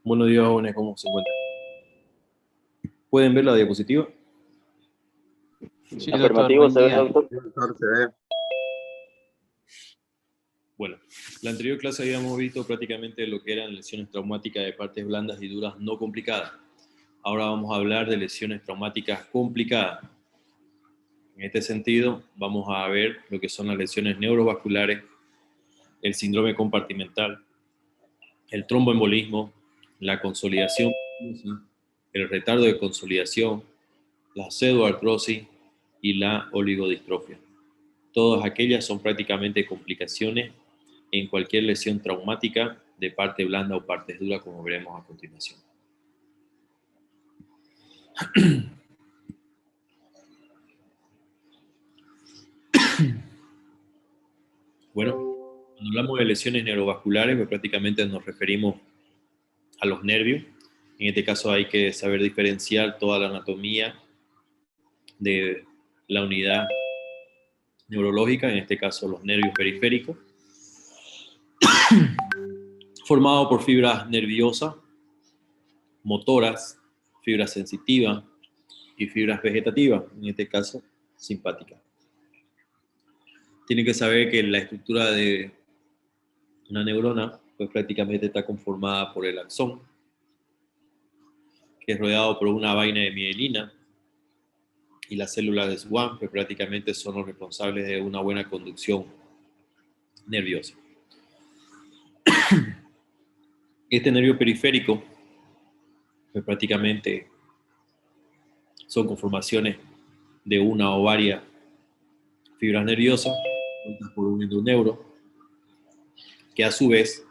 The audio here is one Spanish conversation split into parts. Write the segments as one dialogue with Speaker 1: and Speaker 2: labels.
Speaker 1: Buenos días, jóvenes, ¿cómo se encuentran? ¿Pueden ver la diapositiva?
Speaker 2: Sí, doctor,
Speaker 3: Afirmativo,
Speaker 2: buen
Speaker 3: se ve,
Speaker 2: día.
Speaker 3: doctor.
Speaker 4: Sí, doctor, se ve.
Speaker 1: Bueno, la anterior clase habíamos visto prácticamente lo que eran lesiones traumáticas de partes blandas y duras no complicadas. Ahora vamos a hablar de lesiones traumáticas complicadas. En este sentido, vamos a ver lo que son las lesiones neurovasculares, el síndrome compartimental, el tromboembolismo, la consolidación, el retardo de consolidación, la pseudoartrosis y la oligodistrofia. Todas aquellas son prácticamente complicaciones en cualquier lesión traumática de parte blanda o partes duras, como veremos a continuación. Bueno, cuando hablamos de lesiones neurovasculares, pues prácticamente nos referimos a los nervios. En este caso hay que saber diferenciar toda la anatomía de la unidad neurológica, en este caso los nervios periféricos, formado por fibras nerviosas, motoras, fibras sensitivas y fibras vegetativas, en este caso simpáticas. Tienen que saber que la estructura de una neurona pues prácticamente está conformada por el axón, que es rodeado por una vaina de mielina, y las células de Schwann pues prácticamente son los responsables de una buena conducción nerviosa. Este nervio periférico pues prácticamente son conformaciones de una o varias fibras nerviosas por un endoneuro, que a su vez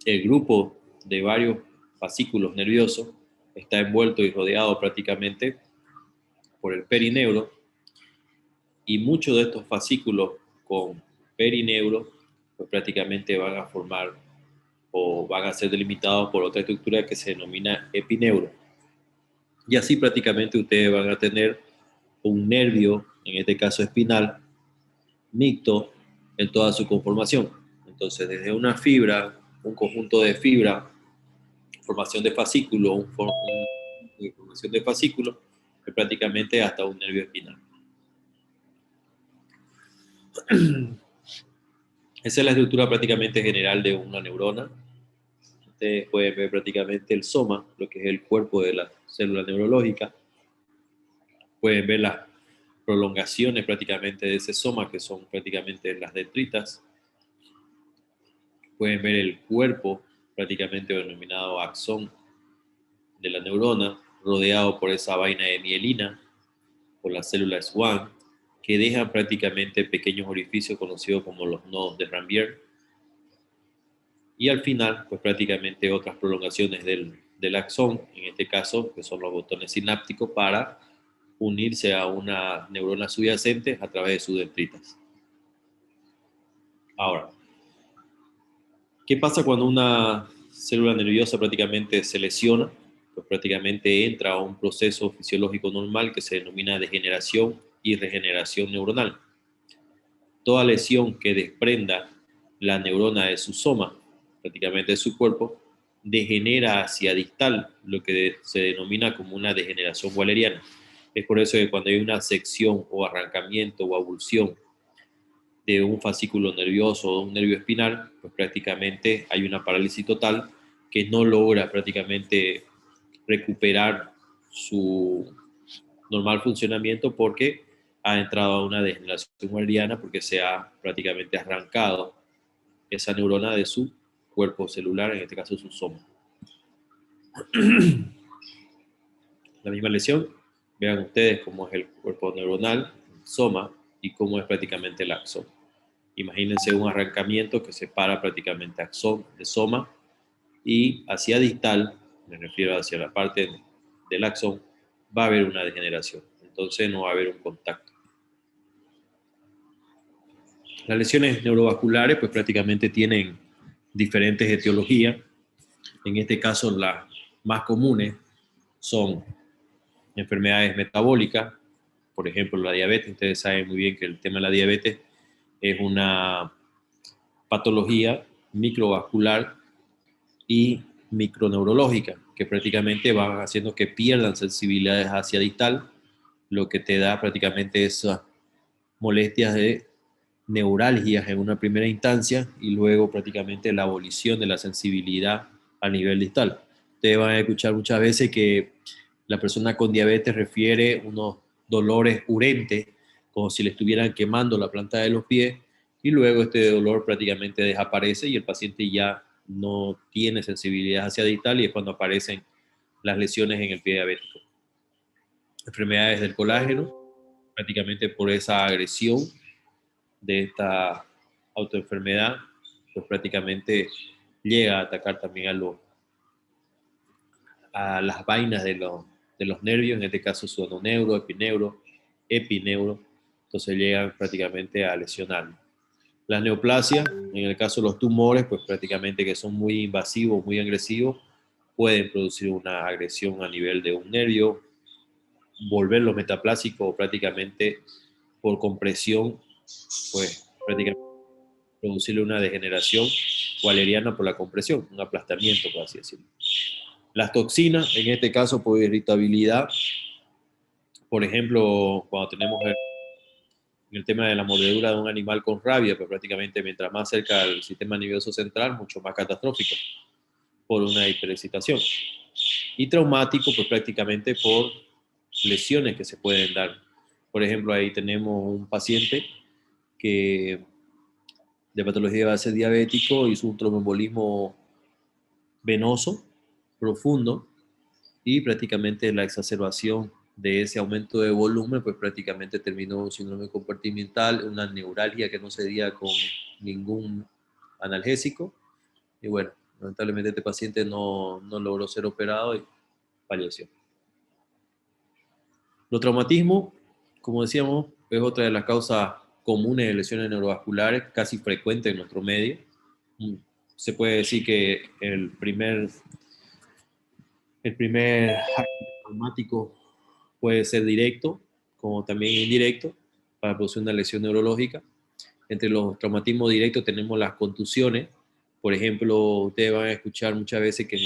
Speaker 1: el grupo de varios fascículos nerviosos está envuelto y rodeado prácticamente por el perineuro, y muchos de estos fascículos con perineuro pues prácticamente van a formar o van a ser delimitados por otra estructura que se denomina epineuro. Y así prácticamente ustedes van a tener un nervio, en este caso espinal, mixto en toda su conformación. Entonces, desde una fibra, un conjunto de fibras, formación de fascículo, formación de fascículo, que prácticamente hasta un nervio espinal. Esa es la estructura prácticamente general de una neurona. Ustedes pueden ver prácticamente el soma, lo que es el cuerpo de la célula neurológica. Pueden ver las prolongaciones prácticamente de ese soma, que son prácticamente las dendritas. Pueden ver el cuerpo prácticamente denominado axón de la neurona, rodeado por esa vaina de mielina, por las células Schwann, que dejan prácticamente pequeños orificios conocidos como los nodos de Ranvier. Y al final, pues prácticamente otras prolongaciones del axón, en este caso, que son los botones sinápticos para unirse a una neurona subyacente a través de sus dendritas. Ahora, ¿qué pasa cuando una célula nerviosa prácticamente se lesiona? Pues prácticamente entra a un proceso fisiológico normal que se denomina degeneración y regeneración neuronal. Toda lesión que desprenda la neurona de su soma, prácticamente de su cuerpo, degenera hacia distal, lo que se denomina como una degeneración waleriana. Es por eso que cuando hay una sección o arrancamiento o avulsión de un fascículo nervioso o de un nervio espinal, pues prácticamente hay una parálisis total que no logra prácticamente recuperar su normal funcionamiento porque ha entrado a una degeneración waleriana, porque se ha prácticamente arrancado esa neurona de su cuerpo celular, en este caso su soma. La misma lesión, vean ustedes cómo es el cuerpo neuronal, el soma, y cómo es prácticamente el axón. Imagínense un arrancamiento que separa prácticamente axón de soma, y hacia distal, me refiero hacia la parte del axón, va a haber una degeneración. Entonces no va a haber un contacto. Las lesiones neurovasculares pues prácticamente tienen diferentes etiologías. En este caso las más comunes son enfermedades metabólicas, por ejemplo la diabetes. Ustedes saben muy bien que el tema de la diabetes es una patología microvascular y microneurológicas, que prácticamente van haciendo que pierdan sensibilidades hacia distal, lo que te da prácticamente esas molestias de neuralgias en una primera instancia y luego prácticamente la abolición de la sensibilidad a nivel distal. Ustedes van a escuchar muchas veces que la persona con diabetes refiere unos dolores urentes, como si le estuvieran quemando la planta de los pies, y luego este dolor prácticamente desaparece y el paciente ya no tiene sensibilidad hacia distal y es cuando aparecen las lesiones en el pie diabético. Enfermedades del colágeno, prácticamente por esa agresión de esta autoenfermedad, pues prácticamente llega a atacar también a las vainas de los nervios, en este caso sudoneuro, epineuro, entonces llegan prácticamente a lesionar. Las neoplasias, en el caso de los tumores, pues prácticamente que son muy invasivos, muy agresivos, pueden producir una agresión a nivel de un nervio, volverlo metaplásico prácticamente por compresión, pues prácticamente producirle una degeneración waleriana por la compresión, un aplastamiento, por así decirlo. Las toxinas, en este caso por irritabilidad, por ejemplo, cuando tenemos el tema de la mordedura de un animal con rabia, pues prácticamente mientras más cerca al sistema nervioso central, mucho más catastrófico por una hiperexcitación. Y traumático, pues prácticamente por lesiones que se pueden dar. Por ejemplo, ahí tenemos un paciente que de patología de base diabético hizo un tromboembolismo venoso profundo y prácticamente la exacerbación de ese aumento de volumen, pues prácticamente terminó un síndrome compartimental, una neuralgia que no se cedía con ningún analgésico. Y bueno, lamentablemente este paciente no logró ser operado y falleció. Los traumatismos, como decíamos, es otra de las causas comunes de lesiones neurovasculares, casi frecuente en nuestro medio. Se puede decir que el primer acto traumático puede ser directo, como también indirecto, para producir una lesión neurológica. Entre los traumatismos directos tenemos las contusiones. Por ejemplo, ustedes van a escuchar muchas veces que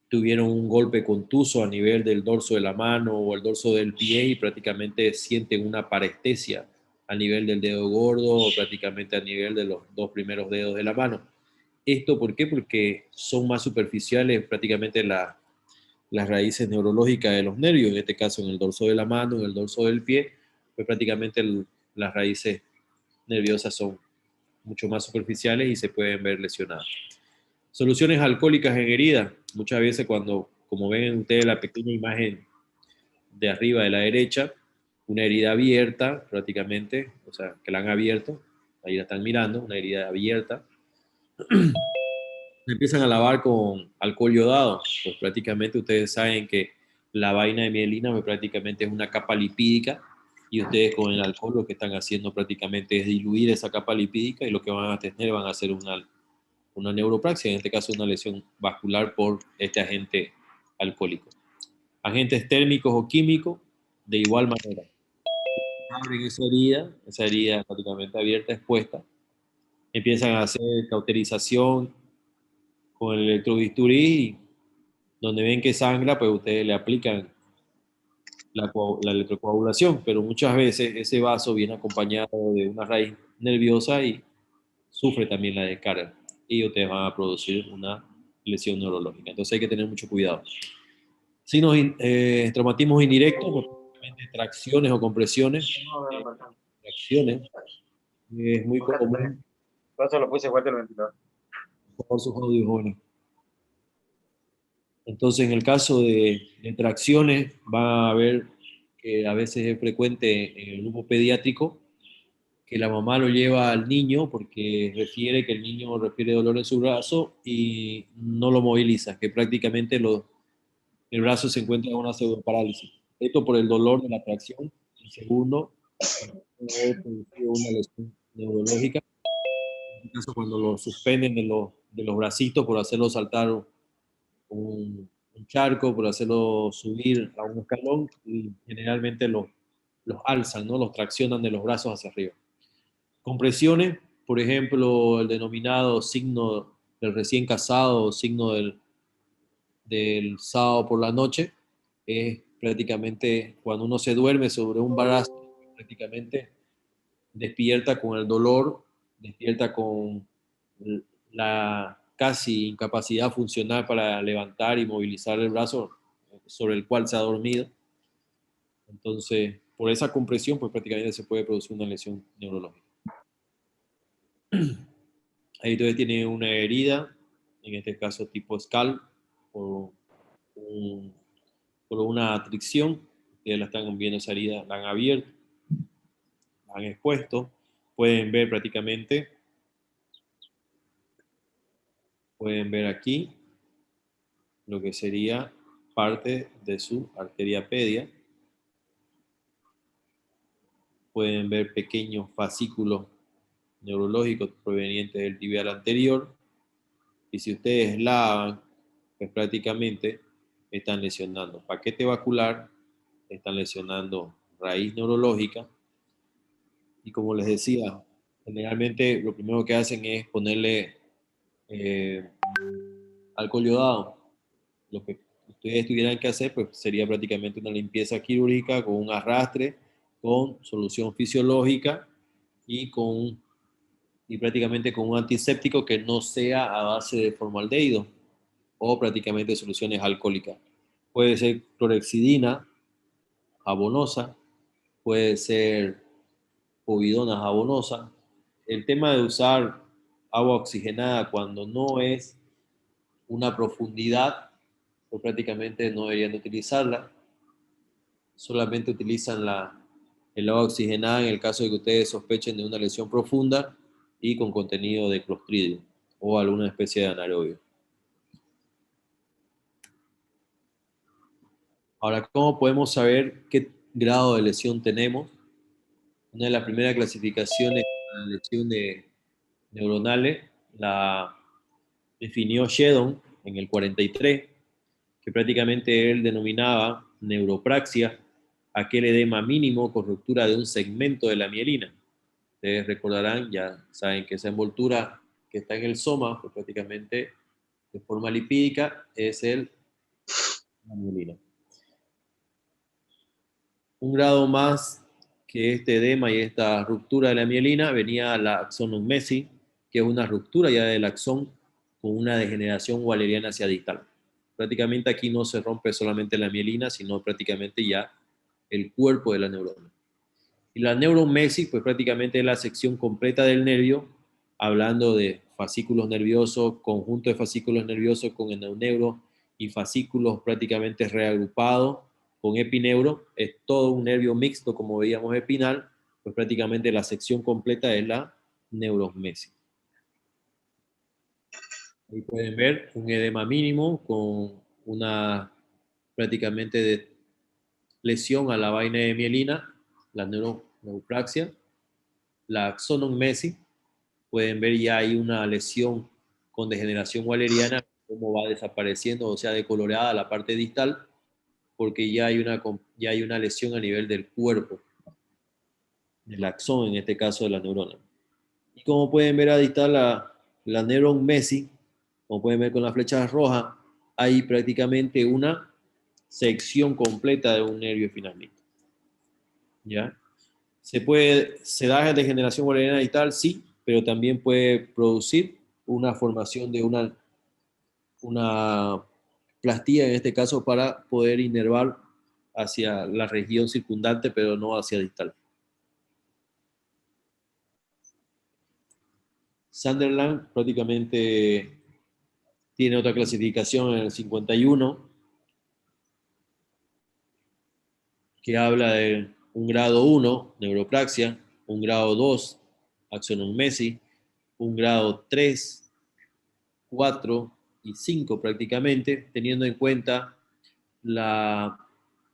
Speaker 1: tuvieron un golpe contuso a nivel del dorso de la mano o el dorso del pie y prácticamente sienten una parestesia a nivel del dedo gordo o prácticamente a nivel de los dos primeros dedos de la mano. ¿Esto por qué? Porque son más superficiales prácticamente las raíces neurológicas de los nervios, en este caso en el dorso de la mano, en el dorso del pie, pues prácticamente las raíces nerviosas son mucho más superficiales y se pueden ver lesionadas. Soluciones alcohólicas en heridas. Muchas veces cuando, como ven ustedes la pequeña imagen de arriba de la derecha, una herida abierta prácticamente, o sea, que la han abierto, ahí la están mirando, una herida abierta, empiezan a lavar con alcohol yodado, pues prácticamente ustedes saben que la vaina de mielina pues prácticamente es una capa lipídica y ustedes con el alcohol lo que están haciendo prácticamente es diluir esa capa lipídica y lo que van a tener van a hacer una neuropraxia, en este caso una lesión vascular por este agente alcohólico. Agentes térmicos o químicos, de igual manera. Abren esa herida prácticamente abierta, expuesta, empiezan a hacer cauterización con el electrobisturí, donde ven que sangra, pues ustedes le aplican la electrocoagulación, pero muchas veces ese vaso viene acompañado de una raíz nerviosa y sufre también la descarga y ustedes van a producir una lesión neurológica. Entonces hay que tener mucho cuidado. Signos, traumatismos indirectos, pues, tracciones o compresiones. Tracciones es muy común.
Speaker 2: Por eso lo puse fuerte el ventilador.
Speaker 1: Por sus audios, jóvenes. Entonces, en el caso de tracciones, va a haber que a veces es frecuente en el grupo pediátrico que la mamá lo lleva al niño porque refiere que el niño refiere dolor en su brazo y no lo moviliza, que prácticamente el brazo se encuentra en una pseudoparálisis. Esto por el dolor de la tracción. Y segundo, puede producir una lesión neurológica. En este caso, cuando lo suspenden de los bracitos por hacerlo saltar un charco, por hacerlo subir a un escalón, y generalmente los alzan, ¿no? Los traccionan de los brazos hacia arriba. Compresiones, por ejemplo, el denominado signo del recién casado, signo del del sábado por la noche es prácticamente cuando uno se duerme sobre un balazo, prácticamente despierta con el dolor, despierta con la casi incapacidad funcional para levantar y movilizar el brazo sobre el cual se ha dormido. Entonces, por esa compresión, pues prácticamente se puede producir una lesión neurológica. Ahí entonces tiene una herida, en este caso tipo scalp, por, por una atricción. Ustedes la están viendo esa herida, la han abierto, la han expuesto. Pueden ver prácticamente, pueden ver aquí lo que sería parte de su arteria pedia. Pueden ver pequeños fascículos neurológicos provenientes del tibial anterior. Y si ustedes lavan, pues prácticamente están lesionando paquete vascular, están lesionando raíz neurológica. Y como les decía, generalmente lo primero que hacen es ponerle alcohol yodado. Lo que ustedes tuvieran que hacer pues, sería prácticamente una limpieza quirúrgica con un arrastre, con solución fisiológica y, y prácticamente con un antiséptico que no sea a base de formaldehído o prácticamente soluciones alcohólicas. Puede ser clorexidina jabonosa, puede ser povidona jabonosa. El tema de usar agua oxigenada cuando no es una profundidad, pues prácticamente no deberían utilizarla. Solamente utilizan el agua oxigenada en el caso de que ustedes sospechen de una lesión profunda y con contenido de Clostridium o alguna especie de anaerobio. Ahora, ¿cómo podemos saber qué grado de lesión tenemos? Una de las primeras clasificaciones de la lesión neuronales la definió Sheldon en el 43, que prácticamente él denominaba neuropraxia aquel edema mínimo con ruptura de un segmento de la mielina. Ustedes recordarán, ya saben que esa envoltura que está en el soma, pues prácticamente de forma lipídica, es la mielina. Un grado más que este edema y esta ruptura de la mielina venía la axonomesi, que es una ruptura ya del axón con una degeneración waleriana hacia distal. Prácticamente aquí no se rompe solamente la mielina, sino prácticamente ya el cuerpo de la neurona. Y la neuromesis, pues prácticamente es la sección completa del nervio, hablando de fascículos nerviosos, conjunto de fascículos nerviosos con endoneuro y fascículos prácticamente reagrupados con epineuro. Es todo un nervio mixto, como veíamos espinal, pues prácticamente la sección completa es la neuromesis. Ahí pueden ver un edema mínimo con una prácticamente de lesión a la vaina de mielina, la neuropraxia, la axonomesi. Pueden ver ya hay una lesión con degeneración waleriana, cómo va desapareciendo, o sea, decolorada la parte distal, porque ya hay una lesión a nivel del cuerpo, del axón, en este caso de la neurona. Y como pueden ver ahí está la neuron Messi, como pueden ver con las flechas rojas, hay prácticamente una sección completa de un nervio finalmente. ¿Ya? Se da degeneración waleriana distal, sí, pero también puede producir una formación de una plastía, en este caso, para poder inervar hacia la región circundante, pero no hacia distal. Sunderland prácticamente tiene otra clasificación en el 51 que habla de un grado 1, neuropraxia, un grado 2, axonomesi, un grado 3, 4 y 5 prácticamente, teniendo en cuenta las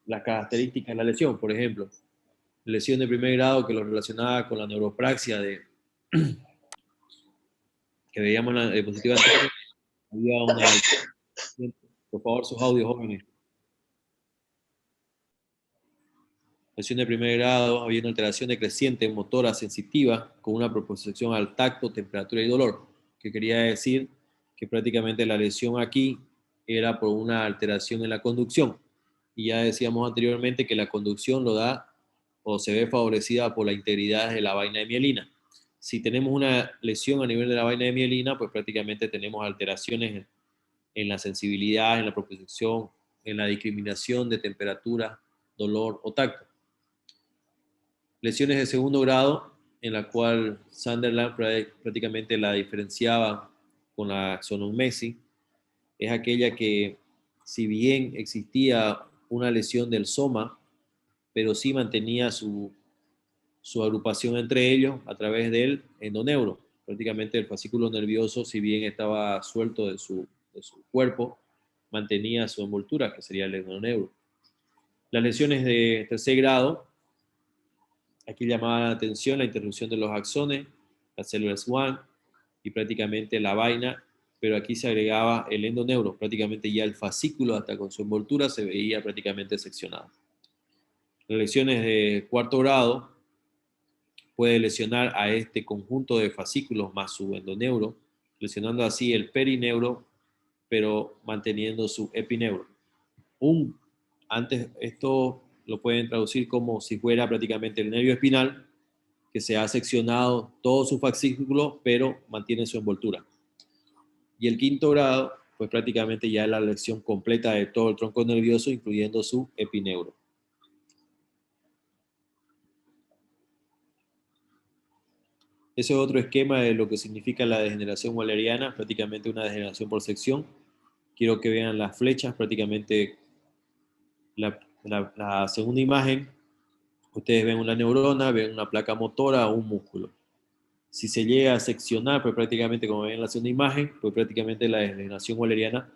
Speaker 1: características de la lesión. Por ejemplo, lesión de primer grado que lo relacionaba con la neuropraxia que veíamos en la diapositiva anterior. Había una... Por favor, sus audios, jóvenes. Lesión de primer grado, había una alteración decreciente motora sensitiva con una proposición al tacto, temperatura y dolor, que quería decir que prácticamente la lesión aquí era por una alteración en la conducción. Y ya decíamos anteriormente que la conducción lo da o se ve favorecida por la integridad de la vaina de mielina. Si tenemos una lesión a nivel de la vaina de mielina, pues prácticamente tenemos alteraciones en la sensibilidad, en la propiocepción, en la discriminación de temperatura, dolor o tacto. Lesiones de segundo grado, en la cual Sunderland prácticamente la diferenciaba con la axonomesi, es aquella que, si bien existía una lesión del soma, pero sí mantenía su agrupación entre ellos a través del endoneuro. Prácticamente el fascículo nervioso, si bien estaba suelto de su cuerpo, mantenía su envoltura, que sería el endoneuro. Las lesiones de tercer grado, aquí llamaba la atención la interrupción de los axones, las células Schwann y prácticamente la vaina, pero aquí se agregaba el endoneuro, prácticamente ya el fascículo hasta con su envoltura se veía prácticamente seccionado. Las lesiones de cuarto grado puede lesionar a este conjunto de fascículos más su endoneuro, lesionando así el perineuro, pero manteniendo su epineuro. Antes esto lo pueden traducir como si fuera prácticamente el nervio espinal, que se ha seccionado todo su fascículo, pero mantiene su envoltura. Y el quinto grado, pues prácticamente ya es la lesión completa de todo el tronco nervioso, incluyendo su epineuro. Ese es otro esquema de lo que significa la degeneración walleriana, prácticamente una degeneración por sección. Quiero que vean las flechas, prácticamente la segunda imagen. Ustedes ven una neurona, ven una placa motora o un músculo. Si se llega a seccionar, pues prácticamente, como ven en la segunda imagen, pues prácticamente la degeneración walleriana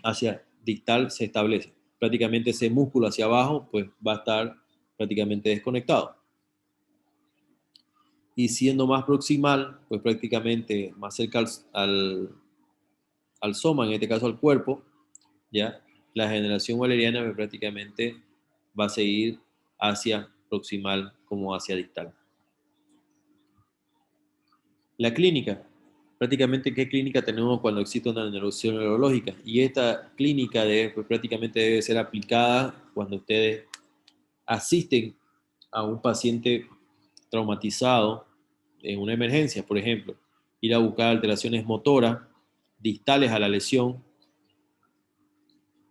Speaker 1: hacia distal se establece. Prácticamente ese músculo hacia abajo, pues va a estar prácticamente desconectado. Y siendo más proximal, pues prácticamente más cerca al soma, en este caso al cuerpo, ¿ya? La degeneración walleriana pues, prácticamente va a seguir hacia proximal como hacia distal. La clínica. Prácticamente, ¿qué clínica tenemos cuando existe una lesión neurológica? Y esta clínica pues, prácticamente debe ser aplicada cuando ustedes asisten a un paciente traumatizado en una emergencia, por ejemplo, ir a buscar alteraciones motoras distales a la lesión,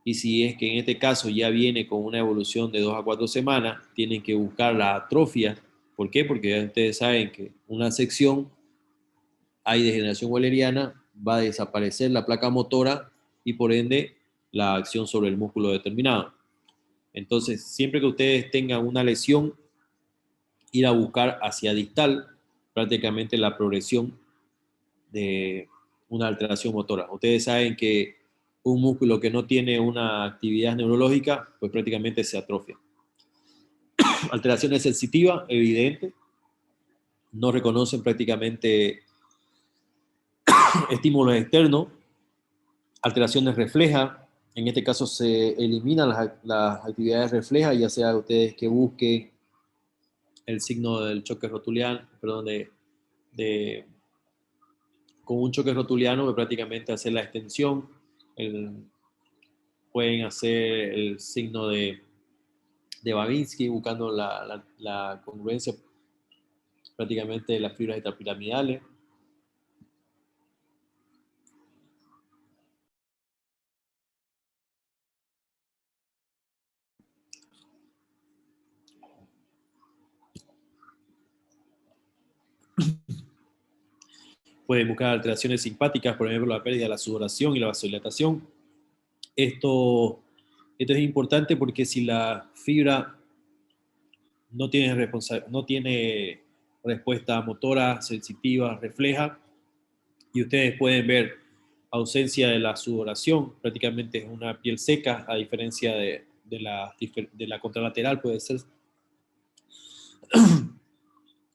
Speaker 1: y si es que en este caso ya viene con una evolución de 2 a 4 semanas, tienen que buscar la atrofia. ¿Por qué? Porque ya ustedes saben que una sección hay degeneración walleriana, va a desaparecer la placa motora y por ende la acción sobre el músculo determinado. Entonces, siempre que ustedes tengan una lesión, ir a buscar hacia distal prácticamente la progresión de una alteración motora. Ustedes saben que un músculo que no tiene una actividad neurológica, pues prácticamente se atrofia. Alteraciones sensitivas, evidente, no reconocen prácticamente estímulos externos. Alteraciones reflejas, en este caso se eliminan las actividades reflejas, ya sea ustedes que busquen el signo del choque rotuliano, perdón, con un choque rotuliano, que prácticamente hacer la extensión, pueden hacer el signo de Babinski, buscando la congruencia prácticamente de las fibras extrapiramidales. Pueden buscar alteraciones simpáticas, por ejemplo, la pérdida de la sudoración y la vasodilatación. Esto es importante porque si la fibra no tiene respuesta motora, sensitiva, refleja, y ustedes pueden ver ausencia de la sudoración, prácticamente es una piel seca, a diferencia de la contralateral puede ser,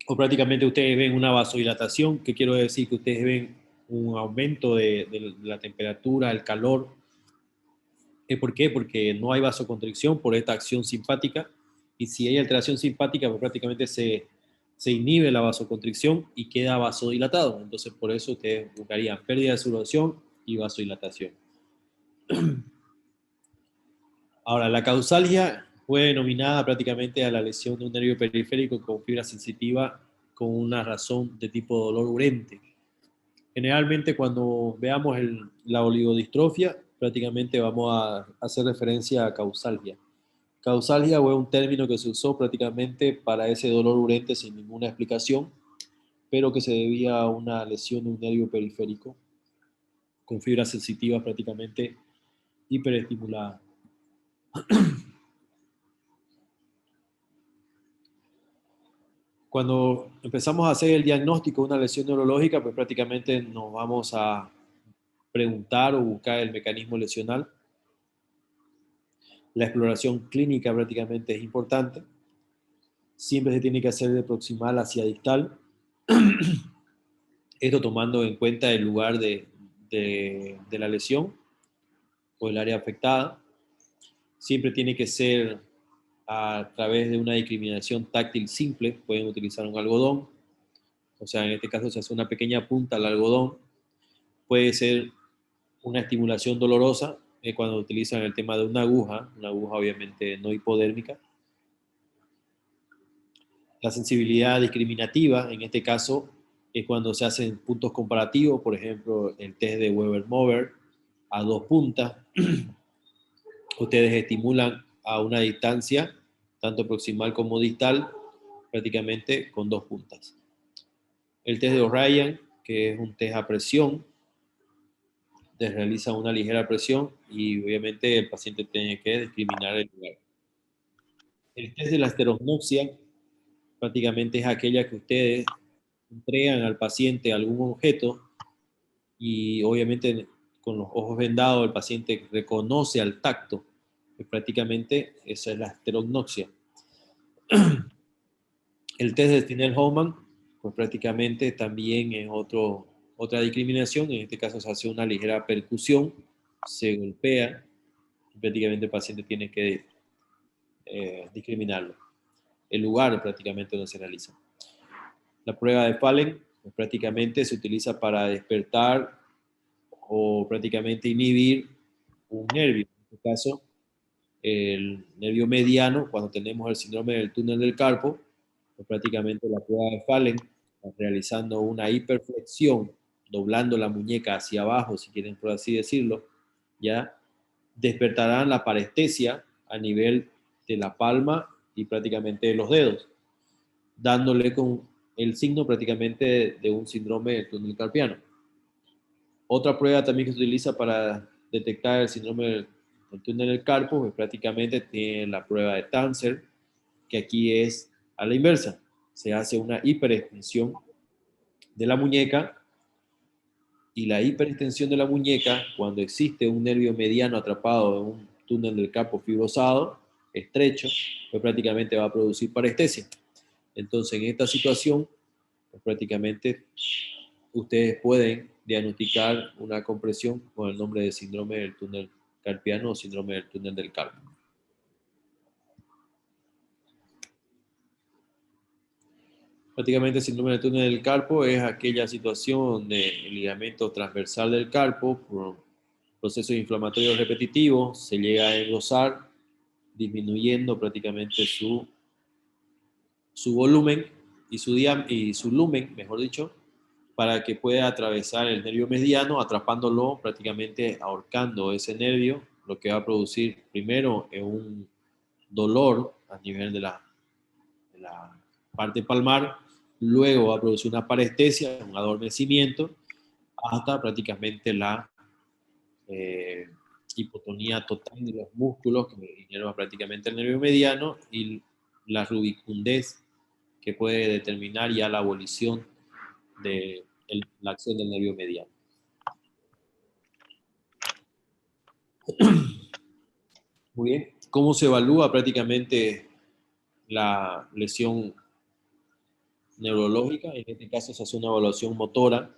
Speaker 1: o prácticamente ustedes ven una vasodilatación, que quiero decir que ustedes ven un aumento de la temperatura, el calor. ¿Por qué? Porque no hay vasoconstricción por esta acción simpática, y si hay alteración simpática, pues prácticamente se inhibe la vasoconstricción y queda vasodilatado. Entonces, por eso ustedes buscarían pérdida de sudoración y vasodilatación. Ahora, la causalgia fue denominada prácticamente a la lesión de un nervio periférico con fibra sensitiva con una razón de tipo dolor urente. Generalmente cuando veamos la oligodistrofia, prácticamente vamos a hacer referencia a causalgia. Causalgia fue un término que se usó prácticamente para ese dolor urente sin ninguna explicación, pero que se debía a una lesión de un nervio periférico con fibras sensitivas prácticamente hiperestimuladas. Cuando empezamos a hacer el diagnóstico de una lesión neurológica, pues prácticamente nos vamos a preguntar o buscar el mecanismo lesional. La exploración clínica prácticamente es importante. Siempre se tiene que hacer de proximal hacia distal. Esto tomando en cuenta el lugar de la lesión o el área afectada. Siempre tiene que ser a través de una discriminación táctil simple. Pueden utilizar un algodón. O sea, en este caso se hace una pequeña punta al algodón. Puede ser una estimulación dolorosa cuando utilizan el tema de una aguja obviamente no hipodérmica. La sensibilidad discriminativa, en este caso, es cuando se hacen puntos comparativos, por ejemplo, el test de Weber-Mover a 2 puntas. Ustedes estimulan a una distancia, tanto proximal como distal, prácticamente con 2 puntas. El test de O'Ryan, que es un test a presión, te realiza una ligera presión y obviamente el paciente tiene que discriminar el lugar. El test de la esterognosia prácticamente es aquella que ustedes entregan al paciente algún objeto y obviamente con los ojos vendados el paciente reconoce al tacto. Pues prácticamente esa es la esterognosia. El test de Tinel-Hoffman, pues prácticamente también es otra discriminación. En este caso se hace una ligera percusión, se golpea y prácticamente el paciente tiene que discriminarlo. El lugar prácticamente donde se realiza. La prueba de Fallen pues, prácticamente se utiliza para despertar o prácticamente inhibir un nervio. En este caso, el nervio mediano, cuando tenemos el síndrome del túnel del carpo, pues prácticamente la prueba de Fallen, realizando una hiperflexión, doblando la muñeca hacia abajo, si quieren por así decirlo, ya despertarán la parestesia a nivel de la palma y prácticamente de los dedos, dándole con el signo prácticamente de un síndrome del túnel carpiano. Otra prueba también que se utiliza para detectar el síndrome del túnel del carpo es prácticamente tiene la prueba de Tanzer, que aquí es a la inversa. Se hace una hiperextensión de la muñeca y la hiperextensión de la muñeca, cuando existe un nervio mediano atrapado en un túnel del carpo fibrosado, estrecho, pues prácticamente va a producir parestesia. Entonces, en esta situación, pues prácticamente ustedes pueden diagnosticar una compresión con el nombre de síndrome del túnel carpiano o síndrome del túnel del carpo. Prácticamente el síndrome del túnel del carpo es aquella situación donde el ligamento transversal del carpo, por procesos inflamatorios repetitivos, se llega a engrosar, disminuyendo prácticamente su volumen y su lumen, mejor dicho, para que pueda atravesar el nervio mediano, atrapándolo, prácticamente ahorcando ese nervio, lo que va a producir primero un dolor a nivel de la parte palmar, luego va a producir una parestesia, un adormecimiento, hasta prácticamente la hipotonía total de los músculos que inerva prácticamente el nervio mediano y la rubicundez que puede determinar ya la abolición de la acción del nervio mediano. Muy bien. ¿Cómo se evalúa prácticamente la lesión neurológica? En este caso se hace una evaluación motora.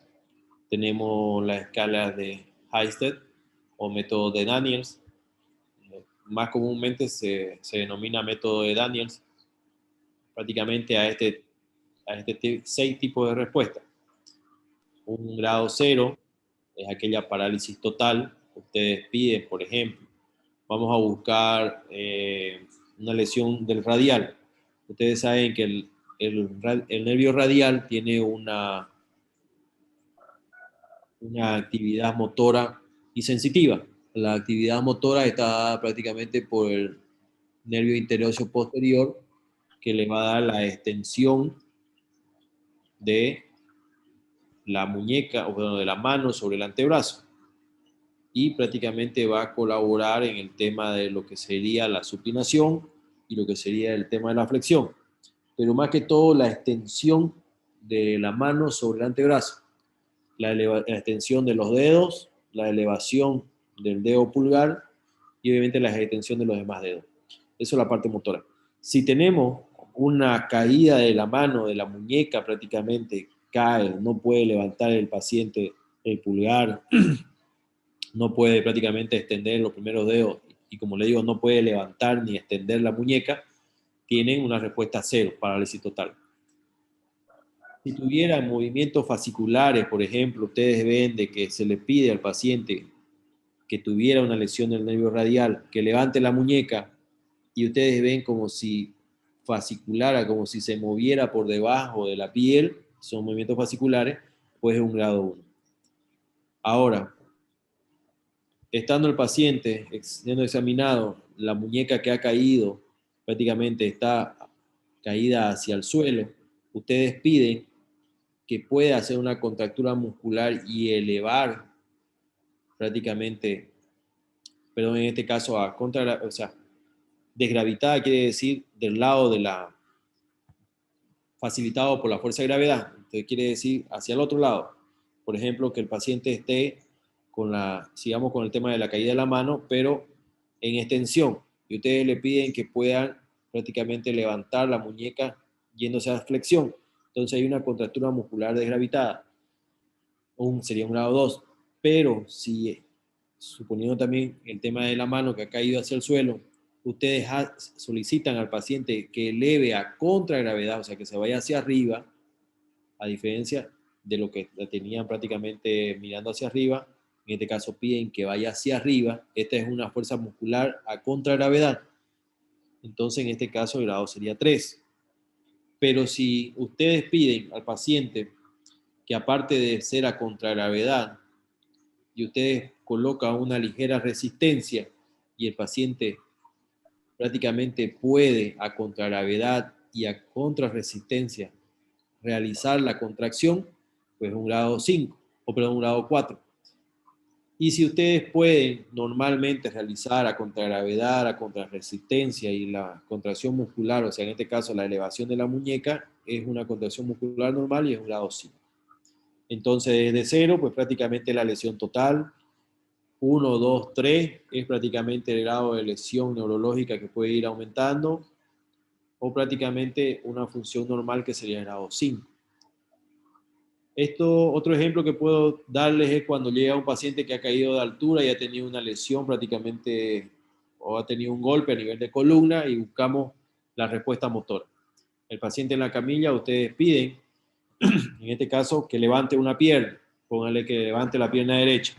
Speaker 1: Tenemos la escala de Heisted o método de Daniels. Más comúnmente se denomina método de Daniels prácticamente a este 6 tipos de respuesta. Un grado 0 es aquella parálisis total ustedes piden, por ejemplo, vamos a buscar una lesión del radial. Ustedes saben que el nervio radial tiene una actividad motora y sensitiva. La actividad motora está dada prácticamente por el nervio interóseo posterior, que le va a dar la extensión de la muñeca, o bueno, de la mano sobre el antebrazo. Y prácticamente va a colaborar en el tema de lo que sería la supinación y lo que sería el tema de la flexión. Pero más que todo la extensión de la mano sobre el antebrazo, la extensión de los dedos, la elevación del dedo pulgar y obviamente la extensión de los demás dedos. Eso es la parte motora. Si tenemos una caída de la mano, de la muñeca prácticamente, cae, no puede levantar el paciente el pulgar, no puede prácticamente extender los primeros dedos y como le digo, no puede levantar ni extender la muñeca, tienen una respuesta cero, parálisis total. Si tuviera movimientos fasciculares, por ejemplo, ustedes ven de que se le pide al paciente que tuviera una lesión del nervio radial, que levante la muñeca y ustedes ven como si fasciculara, como si se moviera por debajo de la piel, son movimientos fasciculares, pues es un grado 1. Ahora, estando el paciente siendo examinado, la muñeca que ha caído prácticamente está caída hacia el suelo, ustedes piden que pueda hacer una contractura muscular y elevar prácticamente, perdón, en este caso a contra, o sea, desgravitada quiere decir del lado de la, facilitado por la fuerza de gravedad, entonces quiere decir hacia el otro lado. Por ejemplo, que el paciente esté con la, sigamos con el tema de la caída de la mano, pero en extensión, y ustedes le piden que puedan prácticamente levantar la muñeca yéndose a flexión. Entonces hay una contractura muscular desgravitada, sería un grado 2. Pero si, suponiendo también el tema de la mano que ha caído hacia el suelo, ustedes solicitan al paciente que eleve a contragravedad, o sea, que se vaya hacia arriba, a diferencia de lo que la tenían prácticamente mirando hacia arriba, en este caso piden que vaya hacia arriba, esta es una fuerza muscular a contragravedad, entonces en este caso el grado sería 3. Pero si ustedes piden al paciente que aparte de ser a contragravedad, y ustedes colocan una ligera resistencia y el paciente prácticamente puede a contragravedad y a contrarresistencia realizar la contracción, pues un grado 5, o perdón, un grado 4. Y si ustedes pueden normalmente realizar a contragravedad, a contrarresistencia y la contracción muscular, o sea, en este caso la elevación de la muñeca, es una contracción muscular normal y es un grado 5. Entonces, desde 0, pues prácticamente la lesión total. 1, 2, 3 es prácticamente el grado de lesión neurológica que puede ir aumentando, o prácticamente una función normal que sería el grado 5. Esto, otro ejemplo que puedo darles es cuando llega un paciente que ha caído de altura y ha tenido una lesión prácticamente, o ha tenido un golpe a nivel de columna y buscamos la respuesta motora. El paciente en la camilla, ustedes piden, en este caso, que levante una pierna, pónganle que levante la pierna derecha.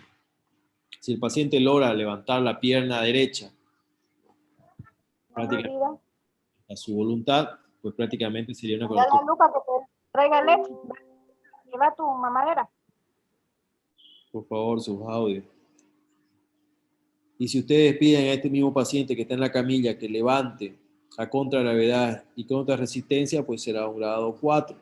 Speaker 1: Si el paciente logra levantar la pierna derecha prácticamente a su voluntad, pues prácticamente sería una
Speaker 3: contractura. Dale a Luca que te traiga leche. Lleva tu mamadera.
Speaker 1: Por favor, sus audios. Y si ustedes piden a este mismo paciente que está en la camilla que levante a contragravedad y contrarresistencia, pues será un grado 4.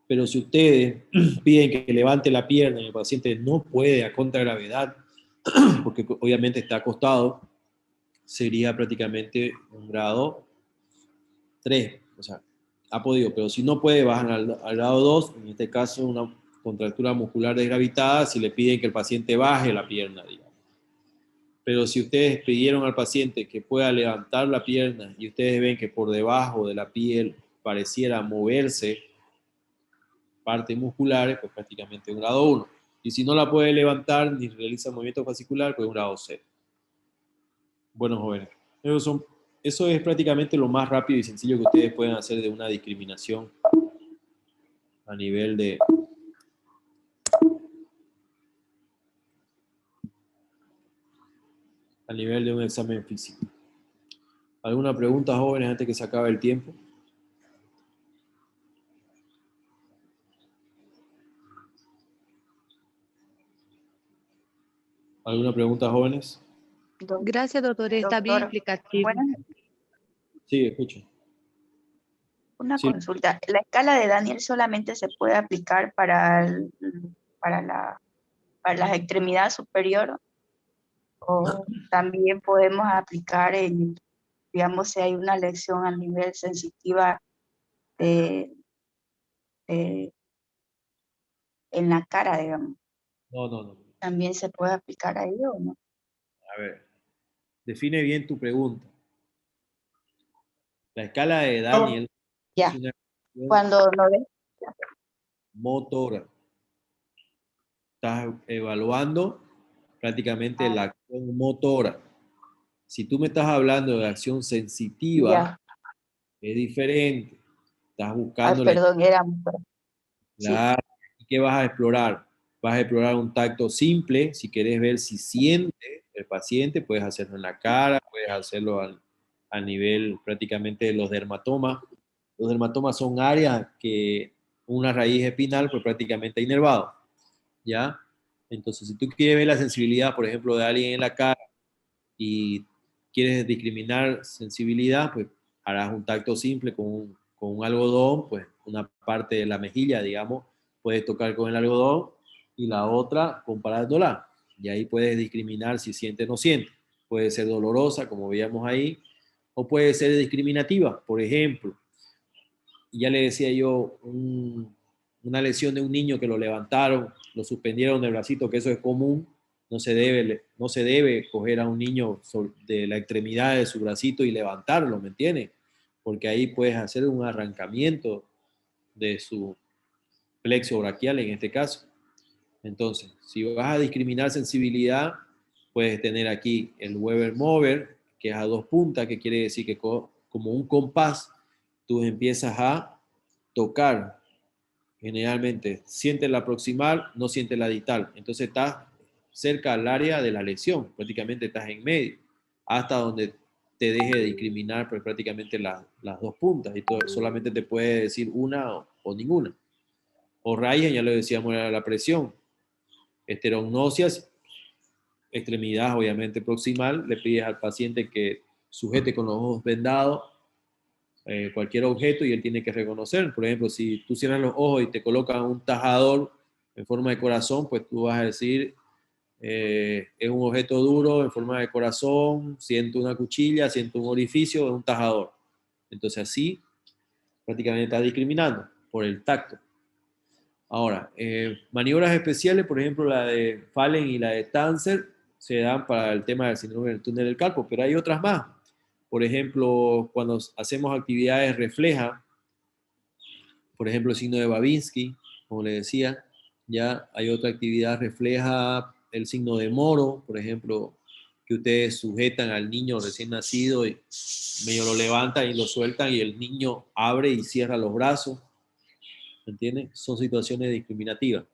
Speaker 1: Pero si ustedes piden que levante la pierna y el paciente no puede a contragravedad, porque obviamente está acostado, sería prácticamente un grado 3. O sea, ha podido, pero si no puede, bajan al grado 2, en este caso una contractura muscular desgravitada, si le piden que el paciente baje la pierna, digamos. Pero si ustedes pidieron al paciente que pueda levantar la pierna y ustedes ven que por debajo de la piel pareciera moverse partes musculares, pues prácticamente un grado 1. Y si no la puede levantar ni realiza movimiento fascicular, pues un grado 0. Bueno, jóvenes, eso es prácticamente lo más rápido y sencillo que ustedes pueden hacer de una discriminación a nivel de a nivel de un examen físico. ¿Alguna pregunta, jóvenes, antes que se acabe el tiempo? ¿Alguna pregunta, jóvenes?
Speaker 4: Gracias, doctor. Está bien
Speaker 2: Doctor,
Speaker 4: explicativo.
Speaker 2: bueno,
Speaker 1: Sí, escucho.
Speaker 2: una
Speaker 1: Sí,
Speaker 2: consulta. ¿La escala de Daniel solamente se puede aplicar para para la extremidad superior o también podemos aplicar digamos, si hay una lesión a nivel sensitiva de, de- en la cara, digamos?
Speaker 1: no.
Speaker 2: ¿También se puede aplicar ahí o no?
Speaker 1: A ver, define bien tu pregunta. La escala de Daniel es
Speaker 2: Ya,
Speaker 1: una acción
Speaker 2: cuando no ves.
Speaker 1: motora. Estás evaluando prácticamente la acción motora. Si tú me estás hablando de acción sensitiva,
Speaker 2: Ya,
Speaker 1: es diferente. Estás
Speaker 2: ay,
Speaker 1: buscando
Speaker 2: perdón, era. Sí,
Speaker 1: ¿y qué vas a explorar? Vas a explorar un tacto simple. Si quieres ver si siente el paciente, puedes hacerlo en la cara, puedes hacerlo al nivel prácticamente de los dermatomas. Los dermatomas son áreas que una raíz espinal pues prácticamente inervado, ¿ya? Entonces, si tú quieres ver la sensibilidad, por ejemplo, de alguien en la cara y quieres discriminar sensibilidad, pues harás un tacto simple con un algodón, pues una parte de la mejilla, digamos, puedes tocar con el algodón y la otra comparándola. Y ahí puedes discriminar si siente o no siente. Puede ser dolorosa, como veíamos ahí, o puede ser discriminativa. Por ejemplo, ya le decía yo, una lesión de un niño que lo levantaron, lo suspendieron del bracito, que eso es común. No se debe coger a un niño de la extremidad de su bracito y levantarlo, ¿me entiendes? Porque ahí puedes hacer un arrancamiento de su plexo braquial en este caso. Entonces, si vas a discriminar sensibilidad, puedes tener aquí el Weber Mover, que es a dos puntas, que quiere decir que como un compás, tú empiezas a tocar. Generalmente, siente la proximal, no siente la distal. Entonces estás cerca al área de la lesión, prácticamente estás en medio, hasta donde te deje de discriminar pues, prácticamente las dos puntas y solamente te puede decir una o ninguna. O raya, ya lo decíamos, era la presión. Esterognostias, extremidad obviamente proximal, le pides al paciente que sujete con los ojos vendados cualquier objeto y él tiene que reconocer. Por ejemplo, si tú cierras los ojos y te colocan un tajador en forma de corazón, pues tú vas a decir, es un objeto duro en forma de corazón, siento una cuchilla, siento un orificio, es un tajador. Entonces así prácticamente está discriminando por el tacto. Ahora, maniobras especiales, por ejemplo, la de Fallen y la de Tanzer, se dan para el tema del síndrome del túnel del carpo, pero hay otras más. Por ejemplo, cuando hacemos actividades refleja, por ejemplo, el signo de Babinski, como le decía, ya hay otra actividad refleja el signo de Moro, por ejemplo, que ustedes sujetan al niño recién nacido y medio lo levantan y lo sueltan y el niño abre y cierra los brazos, ¿me entienden? Son situaciones discriminativas.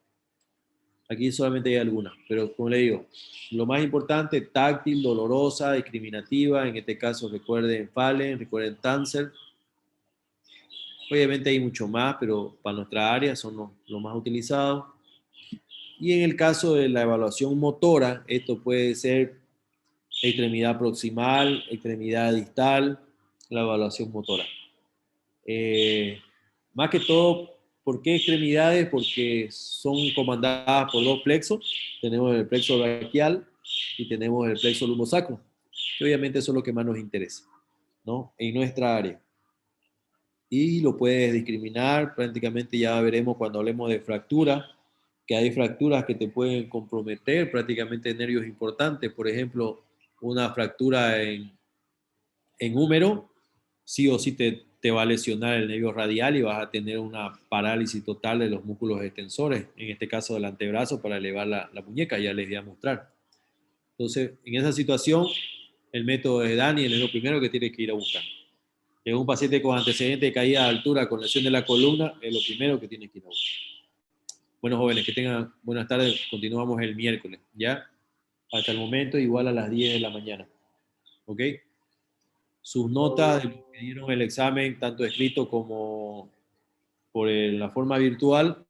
Speaker 1: Aquí solamente hay algunas, pero como le digo, lo más importante, táctil, dolorosa, discriminativa, en este caso recuerden Fallen, recuerden Tanzer. Obviamente hay mucho más, pero para nuestra área son los más utilizados. Y en el caso de la evaluación motora, esto puede ser extremidad proximal, extremidad distal, la evaluación motora. Eh, Más que todo, ¿por qué extremidades? Porque son comandadas por dos plexos. Tenemos el plexo braquial y tenemos el plexo lumbosacro, que obviamente eso es lo que más nos interesa, ¿no? En nuestra área. Y lo puedes discriminar, prácticamente ya veremos cuando hablemos de fractura, que hay fracturas que te pueden comprometer prácticamente nervios importantes, por ejemplo, una fractura en húmero, sí o sí te va a lesionar el nervio radial y vas a tener una parálisis total de los músculos extensores, en este caso del antebrazo, para elevar la muñeca, ya les voy a mostrar. Entonces, en esa situación, el método de Daniel es lo primero que tienes que ir a buscar. En un paciente con antecedente de caída de altura con lesión de la columna, es lo primero que tienes que ir a buscar. Bueno, jóvenes, que tengan buenas tardes. Continuamos el miércoles, ¿ya? hasta el momento igual a las 10 de la mañana. ¿Ok? Sus notas de los que dieron el examen, tanto escrito como por la forma virtual,